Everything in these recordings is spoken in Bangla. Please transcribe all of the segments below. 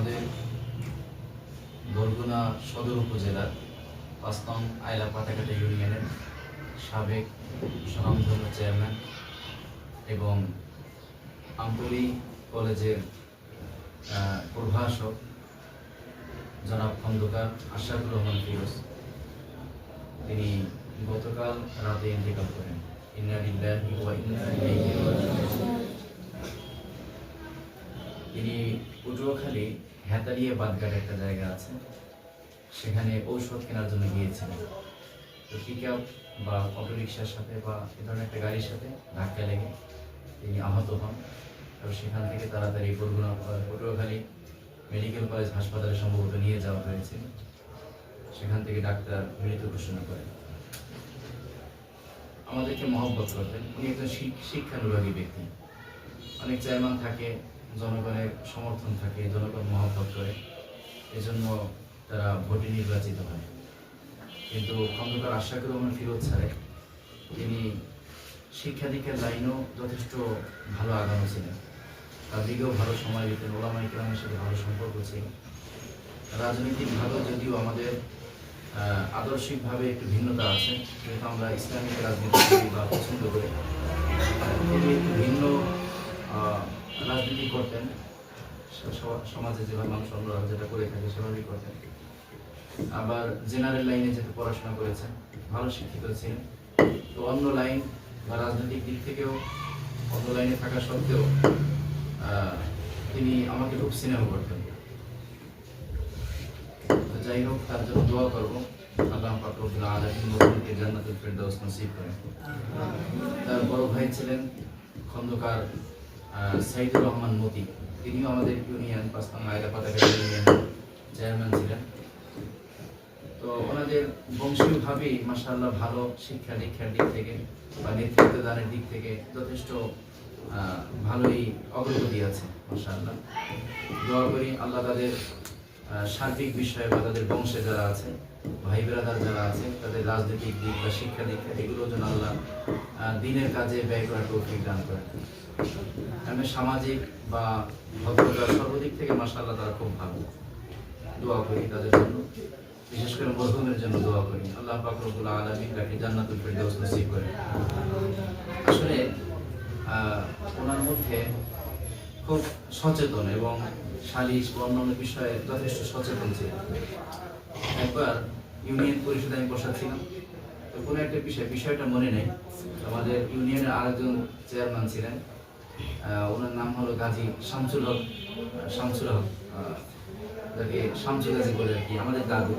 আমাদের বরগুনা সদর উপজেলার ৫ নং আইলা পাতাকাটা ইউনিয়নের সাবেক স্বনামধন্য চেয়ারম্যান এবং আমতলী কলেজের প্রভাষক জনাব খন্দকার আশরাফুর রহমান ফিরোজ, তিনি গতকাল রাতে ইন্তেকাল করেন। ইন্না লিল্লাহি ওয়া ইন্না ইলাইহি রাজিউন। তিনি পটুয়াখালী হেতালিয়া বাদঘাট একটা জায়গা আছে, সেখানে ঔষধ কেনার জন্য গিয়েছিলেন। তো পিকআপ বা অটোরিকশার সাথে বা এ ধরনের একটা গাড়ির সাথে ধাক্কা লেগে তিনি আহত হন। এবং সেখান থেকে তাড়াতাড়ি পটুয়াখালী মেডিকেল কলেজ হাসপাতালে সম্ভবত নিয়ে যাওয়া হয়েছিল। সেখান থেকে ডাক্তার মৃত ঘোষণা করেন। আমাদেরকে মহব্বত করতেন। উনি একজন শিক্ষানুরাগী ব্যক্তি। অনেক চেয়ারম্যান থাকে, জনগণের সমর্থন থাকে, জনগণ মহব্বত করে, এজন্য তারা ভোটে নির্বাচিত হয়। কিন্তু খন্দকার আশরাফুর রহমান ফিরোজ স্যারে তিনি শিক্ষা দীক্ষার লাইনেও যথেষ্ট ভালো আগানো ছিলেন। তার দিকেও ভালো সময় দিতেন। ওলামায়ে কেরামের সাথে ভালো সম্পর্ক ছিল। রাজনৈতিকভাবে যদিও আমাদের আদর্শিকভাবে একটু ভিন্নতা আছে, যেহেতু আমরা ইসলামিক রাজনীতি করি বা পছন্দ করি, তিনি একটু ভিন্ন রাজনীতি করতেন। সমাজে যেভাবে মানুষ অন্য যেটা করে থাকে সেভাবেই করতেন। আবার জেনারেল লাইনে যেহেতু পড়াশোনা করেছেন, ভালো শিক্ষিত ছিলেন। তো অন্য লাইন বা রাজনৈতিক দিক থেকেও অন্য লাইনে থাকা সত্ত্বেও তিনি আমাকে খুব স্নেহ করতেন। যাই হোক, তার জন্য দোয়া করবো, আল্লাহ পাক রব্বুল আলামিন মুমিনকে জান্নাতুল ফেরদাউস নসিব করেন। তার বড় ভাই ছিলেন খন্দকার সাইদুর রহমান মতি। তিনিও আমাদের ইউনিয়ন ৫ নং আইলা পাতাকাটা ইউনিয়নের চেয়ারম্যান ছিলেন। তো ওনাদের বংশীয়ভাবেই মাশাআল্লাহ ভালো শিক্ষা দীক্ষার দিক থেকে বা নেতৃত্ব দানের দিক থেকে যথেষ্ট ভালোই অগ্রগতি আছে মাশাআল্লাহ। দোয়া করি আল্লাহ তাদের সার্বিক বিষয়ে বা তাদের বংশে যারা আছে, ভাই ব্রাদার যারা আছে, তাদের রাজনৈতিক দিক বা শিক্ষা দীক্ষা এগুলো যেন আল্লাহ দিনের কাজে ব্যয় করার তৌফিক দান করেন। আমি সামাজিক বা ভদ্রতার সর্বদিক থেকে মাশাআল্লাহ তারা খুব ভালো। দোয়া করি তাদের জন্য, বিশেষ করে মরহুমের জন্য দোয়া করি। আল্লাহ পাক রব্বুল আলামিন তাকে জান্নাতুল ফেরদাউস নসিব করেন। আসলে ওনার মধ্যে খুব সচেতন এবং সালিশ বা অন্যান্য বিষয়ে যথেষ্ট সচেতন ছিল। একবার ইউনিয়ন পরিষদে আমি বসাচ্ছিলাম, তো কোনো একটা বিষয়টা মনে নেই, আমাদের ইউনিয়নের আরেকজন চেয়ারম্যান ছিলেন, ওনার নাম হলো গাজী শামসুল হক, যাকে শামসুল গাজী বলে আর কি, আমাদের দাদু।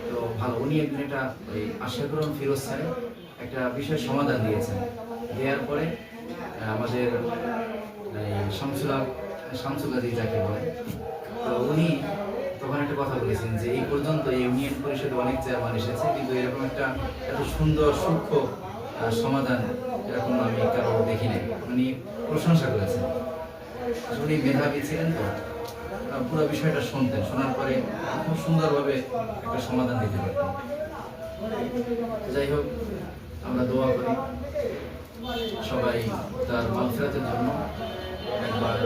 তো ভালো, উনি একদিন একটা ওই আশরাফুর রহমান ফিরোজ স্যার একটা বিষয়ের সমাধান দিয়েছেন। দেওয়ার পরে আমাদের শামসুল গাজী যাকে বলে, তো উনি তখন একটা কথা বলেছেন যে এই পর্যন্ত ইউনিয়ন পরিষদে অনেক চেয়ারম্যান এসেছে, কিন্তু এরকম একটা এত সুন্দর সূক্ষ্ম সমাধান এরকম আমি কারো দেখি নাই। উনি প্রশংসা করেছেন। উনি মেধাবী ছিলেন, তো পুরো বিষয়টা শুনতেন, শোনার পরে খুব সুন্দরভাবে একটা সমাধান দিতে পারতেন। যাই হোক, আমরা দোয়া করি সবাই তার মাগফিরাতের জন্য। একবার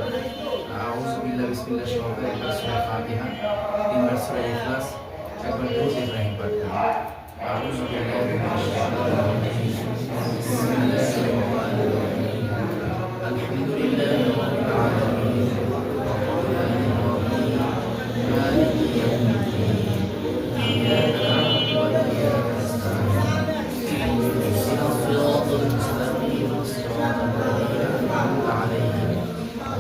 আউযু বিল্লাহি বিসমিল্লাহ সহকারে একবার সূরা ফাতিহা, 3 বার সূরা ইখলাস, একবার দুরূদ ইব্রাহিম পাঠ করি। আউযু বিল্লাহি মিনাশ শাইতানির রাজিম। বিসমিল্লাহির রহমানির রহিম। আলহামদুলিল্লাহি রাব্বিল আলামিন। আর-রাহমানির রহিম। মালিকি ইয়াউমিদ্দিন। ইyyaka না'বুদু ওয়া ইyyaka নাস্তা'ইন। ইহদিনাস সিরাতাল মুস্তাকিম, সিরাতাল লাযীনা আন'আমতা আলাইহিম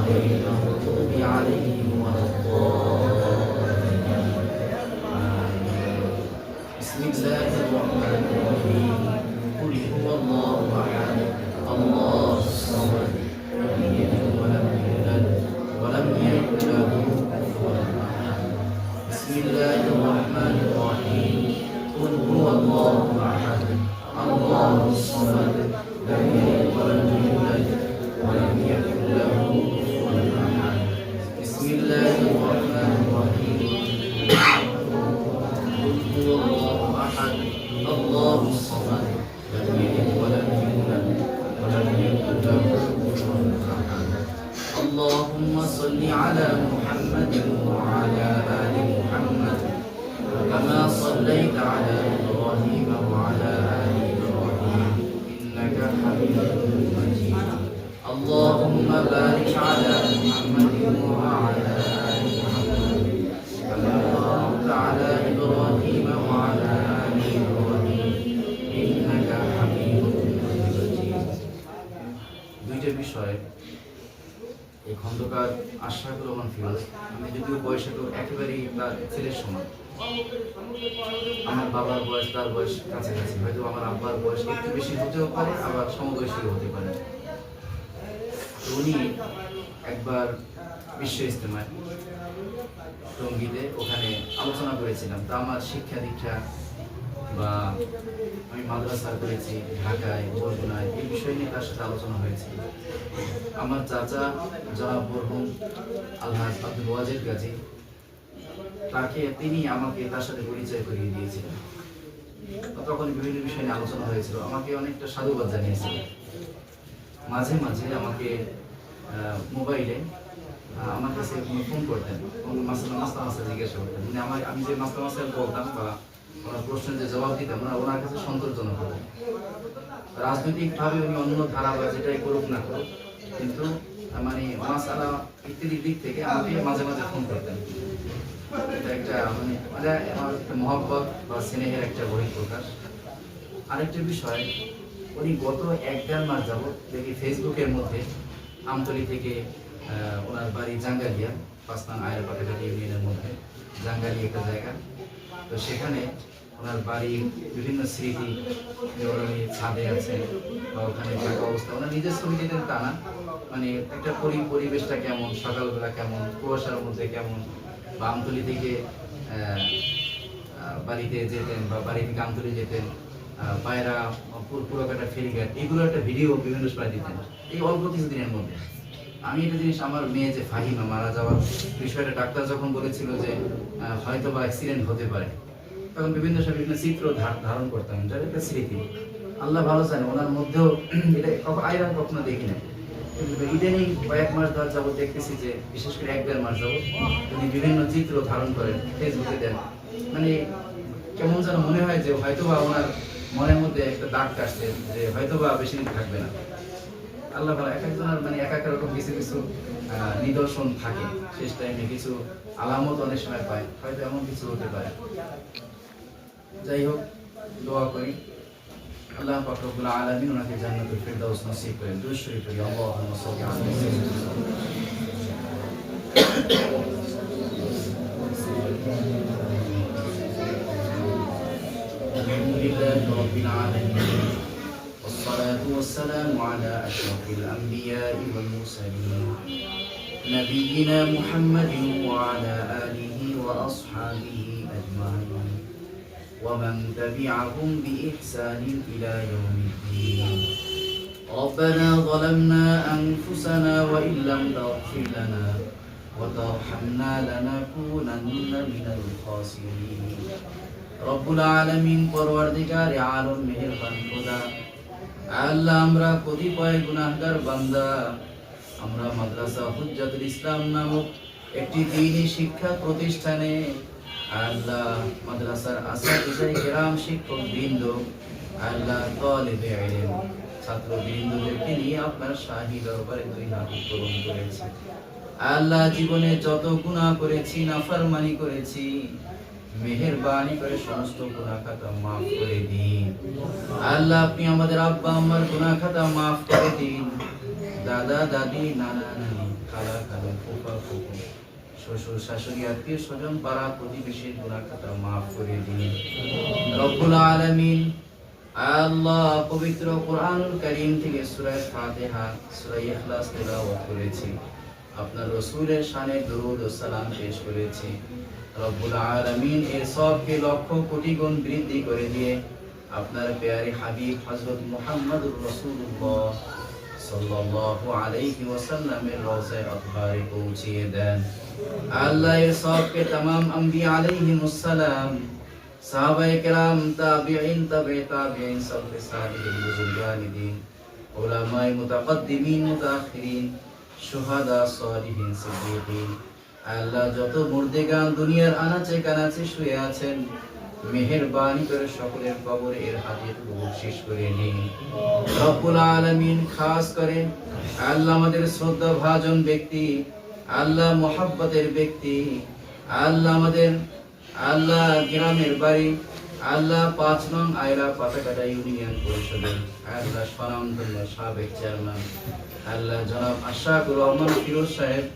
غير المغضوب عليهم ولا الضالين. بسم الله الرحمن الرحيم. قل هو الله احد الله الصمد لم يلد ولم يولد ولم يكن له كفوا احد. بسم الله الرحمن الرحيم. قل هو الله احد الله الصمد لم يلد ولم يولد ولم يكن له كفوا احد. بسم الله الرحمن الرحيم. قل هو الله احد الله الصمد لم يلد ولم يولد ولم يكن له كفوا احد. اللهم صل على محمد وعلى آل محمد كما صليت على إبراهيم وعلى آل إبراهيم إنك حميد مجيد اللهم بارك على محمد وعلى آل محمد كما باركت على إبراهيم وعلى آل إبراهيم إنك حميد مجيد দুইটা বিষয় এই খন্দকার আশরাফুর রহমান ফিরোজ, আমি যদিও বয়সে তো একেবারেই তার ছেলের সমান। আমার বাবার বয়স তার বয়স কাছাকাছি, হয়তো আমার আব্বার বয়স একটু বেশি হতেও পারে, আবার সমবয়সীও হতে পারে। তো উনি একবার বিশ্ব ইজতেমায় টঙ্গীতে ওখানে আলোচনা করেছিলাম। তা আমার শিক্ষা দীক্ষা বা আমি মাদ্রাসা করেছি ঢাকায়, বরগুনায়, এই বিষয় নিয়ে তার সাথে আলোচনা হয়েছে। আমার চাচা জনাব মরহুম আলহাজ আব্দুল ওয়াজেদ গাজী, তিনি আমাকে তার সাথে পরিচয় করিয়ে দিয়েছিলেন। তখন বিভিন্ন বিষয় নিয়ে আলোচনা হয়েছিল, আমাকে অনেকটা সাধুবাদ জানিয়েছিল। মাঝে মাঝে আমাকে মোবাইলে আমার কাছে ফোন করতেন, মাস্তা জিজ্ঞাসা করতেন, মানে আমি যে মাস্তা বলতাম বা ওনার প্রশ্নের যে জবাব দিতাম ওনার কাছে সন্তোষজনক হতো। রাজনৈতিকভাবে উনি অন্য ধারা বা যেটাই করুক না করুক, কিন্তু মানে মাসালা ইত্যাদি দিক থেকে আমাকে মাঝে মাঝে ফোন করতেন। এটা একটা মানে আমার মহব্বত বা স্নেহের একটা বহিঃপ্রকাশ। আরেকটা বিষয়, উনি গত 1-1.5 মাস যাবত দেখি ফেসবুকের মধ্যে আমতলী থেকে ওনার বাড়ি জাঙ্গালিয়া, 5 নং আয়ের পাটাঘাটি ইউনিয়নের মধ্যে জাঙ্গালি একটা জায়গা। তো সেখানে ওনার বাড়ির বিভিন্ন স্মৃতি, উনি ছাদে আছেন বা ওখানে থাকা অবস্থা, ওনার নিজের ছবি দিতেন তা না, মানে একটা পরিবেশটা কেমন, সকালবেলা কেমন, কুয়াশার মধ্যে কেমন, বা আমতলী থেকে বাড়িতে যেতেন বা বাড়ি থেকে আমতলী যেতেন, পায়রা, পুরোকাটা ফেরিঘাট, এগুলো একটা ভিডিও বিভিন্ন সময় দিতেন এই অল্প কিছুদিনের মধ্যে। আমি একটা জিনিস, আমার মেয়ে যে ফাহিমা মারা যাওয়ার বিষয়টা ডাক্তার যখন বলেছিল যে হয়তো বা অ্যাক্সিডেন্ট হতে পারে, তখন বিভিন্ন চিত্র ধারণ করতাম, যার একটা স্মৃতি। আল্লাহ ভালো জানে ওনার মধ্যেও এটা আইরান কখনো দেখি না, কিন্তু ইদানিং কয়েক মাস ধর যাবত দেখতেছি যে বিশেষ করে 1-1.5 মাস যাবত উনি বিভিন্ন চিত্র ধারণ করেন, ফেসবুকে দেন। মানে কেমন যেন মনে হয় যে হয়তোবা ওনার মনের মধ্যে একটা দাগ কাটছে যে হয়তোবা বেশি দিন থাকবে না। আল্লাহ ভালো, এক একজনের মানে এক এক রকম কিছু কিছু নিদর্শন থাকে, শেষ টাইমে কিছু আলামত অনেক সময় পায়, হয়তো এমন কিছু হতে পারে। যাই হোক, দোয়া করি আল্লাহ পাক রব্বুল আলামিন ওনাকে জান্নাতুল ফিরদাউস নসিব করেন। দুরূদ শরীফ পড়ি, আল্লাহুম্মা সাল্লি আলা আলহামদুলিল্লাহি রাব্বিল আলামিন والصلاة والسلام على أشرف الأنبياء والمرسلين نبينا محمد وعلى آله وأصحابه أجمعين ومن تبعهم بإحسان إلى يوم الدين ربنا ظلمنا أنفسنا وإن لم تغفر لنا وترحمنا لنكونن من الخاسرين رب العالمين পরওয়ারদিগার আলম মেহেরবান খোদা, আল্লাহ আমরা কতিপয় গুনাহগার বান্দা, আমরা মাদ্রাসা হুজ্জাতুল ইসলাম নামক একটি দ্বীনি শিক্ষা প্রতিষ্ঠানে আল্লাহ মাদ্রাসার আসাতিজায়ে কেরাম, শিক্ষক বৃন্দ, আল্লাহ তালিবে ইলম, ছাত্র বৃন্দদেরকে নিয়ে আপনার শাহী দরবারে 2 হাত উত্তোলন করেছি। আল্লাহ জীবনে যত গুনাহ করেছি, নাফরমানি করেছি, মেহেরবানি করে সমস্ত গুনাহ খাতা মাফ করে দিন। আল্লাহ আপনি আমাদের আব্বা আম্মার গুনাহ খাতা মাফ করে দিন। দাদা দাদি, নানা নানি, খালা খালু, ফুফা ফুফু, শ্বশুর শাশুড়ি, আত্মীয় স্বজন, পাড়া প্রতিবেশীর গুনাহ খাতা মাফ করে দিন রব্বুল আলামিন। আল্লাহ পবিত্র কোরআনুল কারীম থেকে সূরা ফাতিহা, সূরা ইখলাস তেলাওয়াত করেছি, আপনার রাসূলের শানে দরুদ ও সালাম পেশ করেছি। রব্বুল আলামিন এর সবকে লক্ষ কোটি গুণ বৃদ্ধি করে দিয়ে আপনার প্যারে হাবিব হযরত মুহাম্মদুর রাসূলুল্লাহ সাল্লাল্লাহু আলাইহি ওয়াসাল্লামের রওজায়ে আতহারে পৌঁছিয়ে দেন। আল্লাহ এর সবকে तमाम আম্বিয়া আলাইহিমুস সালাম, সাহাবায়ে কেরাম, তাবিঈন, তাবে তাবিঈন, সালফে সালিহিন, বুজুর্গানিদিন, উলামায়ে মুতাকদ্দিমিন, মুতাআখিরিন, শুহাদা, সালিহিন, সিদ্দিকিন, আল্লাহ যত মুর্দেগান দুনিয়ার আনাচে কানাচে শুয়ে আছেন, মেহেরবানি করে সকলের কবরে এর হাদিয়াটুকু বকশিশ করে নিন রব্বুল আলামিন। খাস করে আল্লাহ আমাদের শ্রদ্ধা ভাজন ব্যক্তি, আল্লাহ মোহাব্বতের ব্যক্তি, আল্লাহ আমাদের আল্লাহ গ্রামের বাড়ি, আল্লাহ 5 নং আয়রা পাতাকাটা ইউনিয়ন পরিষদের আল্লাহ স্বনামধন্য সাবেক চেয়ারম্যান আল্লাহ জনাব আশরাফুর রহমান ফিরোজ সাহেব,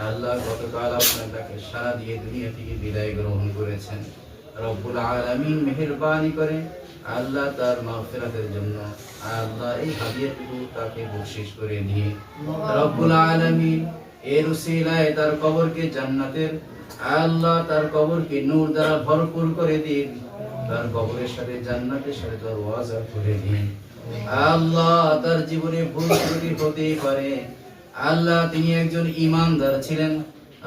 আল্লাহ গতকাল আপনার ডাকে সাড়া দিয়ে দুনিয়া থেকে বিদায় গ্রহণ করেছেন। রব্বুল আলামিন মেহেরবানি করে আল্লাহ তার মাগফিরাতের জন্য আল্লাহ এই হাদিয়াটুকু তাকে বকশিশ করে দিয়ে রব্বুল আলামিন এর উসিলায় তার কবরকে জান্নাতের আল্লাহ তার কবরকে নূর দ্বারা ভরপুর করে দিন, তার কবরের সাথে জান্নাতের সাথে দরওয়াজা করে দিন। আল্লাহ তার জীবনে ভুল ত্রুটি হতেই পারে, আল্লাহ তিনি একজন ঈমানদার ছিলেন,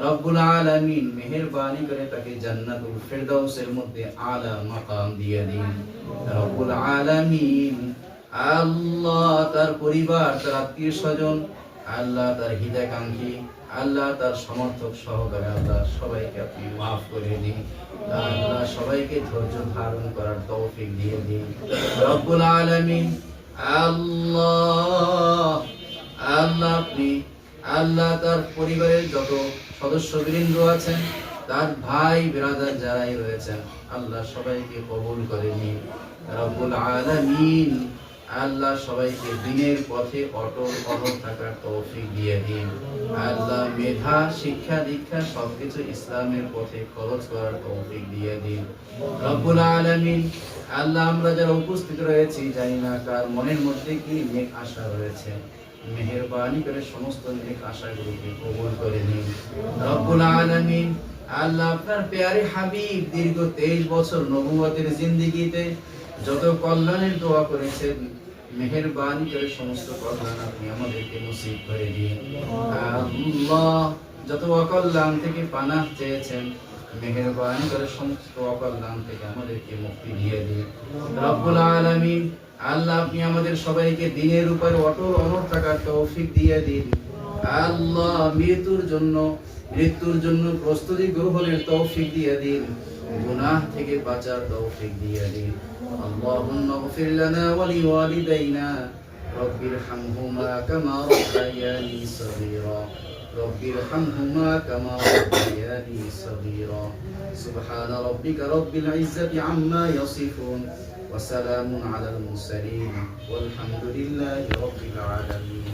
রব্বুল আলামিন মেহেরবানি করে তাকে জান্নাতুল ফিরদাউসের মধ্যে আলা মাকাম দিয়ে দিন রব্বুল আলামিন। আল্লাহ তার পরিবার, তার আত্মীয় স্বজন, আল্লাহ তার হিতাকাঙ্ক্ষী, আল্লাহ তার সমর্থক সহকারে আল্লাহ সবাইকে আপনি মাফ করে দিন, আল্লাহ সবাইকে ধৈর্য ধারণ করার তৌফিক দিয়ে দিন রব্বুল আলামিন। আল্লাহ আল্লাহ আপনি আল্লাহ তার পরিবারের যত সদস্যবৃন্দ আছেন, তার ভাই বিরাদার যারাই রয়েছেন, আল্লাহ সবাইকে কবুল করে নিন রব্বুল আলামিন। আল্লাহ সবাইকে দ্বীনের পথে অটল থাকার তৌফিক দিয়ে দিন, আল্লাহ মেধা শিক্ষা দীক্ষা সবকিছু ইসলামের পথে খরচ করার তৌফিক দিয়ে দিন রব্বুল আলামিন। আল্লাহ আমরা যারা উপস্থিত রয়েছি জানি না কার মনের মধ্যে কি নেক আশা রয়েছে, মেহেরবানি করে সমস্ত নেক আশাগুলোকে কবুল করে নিন রব্বুল আলামিন। আল্লাহ আপনার প্যারে হাবিব দীর্ঘ 23 বছর নবুয়তের জিন্দেগিতে যত কল্যাণের দোয়া করেছেন, মেহেরবানি করে সমস্ত কল্যাণ আপনি আমাদেরকে নসিব করে দিন আল্লাহ। যত অকল্যাণ থেকে পানাহ চেয়েছেন, মেহেরবানি করে সমস্ত অকল্যাণ থেকে আমাদেরকে মুক্তি দিয়ে দিন রব্বুল আলামিন। আল্লাহ আপনি আমাদের সবাইকে দ্বীনের উপর অটল অনড় থাকার তৌফিক দিয়ে দিন আল্লাহ। মৃত্যুর জন্য প্রস্তুতি গ্রহণের তৌফিক দিয়ে দিন, গুনাহ থেকে বাঁচার তৌফিক দিয়ে দিন। আল্লাহুম্মা ইগফির লানা ওয়া লিওয়ালিদাইনা রব্বিরহামহুমা কামা রাব্বায়ানি সগীরা রব্বিরহামহুমা কামা রাব্বায়ানি সগীরা। সুবহানা রাব্বিকা রাব্বিল ইজ্জাতি আম্মা ইয়াসিফুন ওয়া সালামুন আলাল মুরসালিন ওয়ালহামদুলিল্লাহি রাব্বিল আলামিন।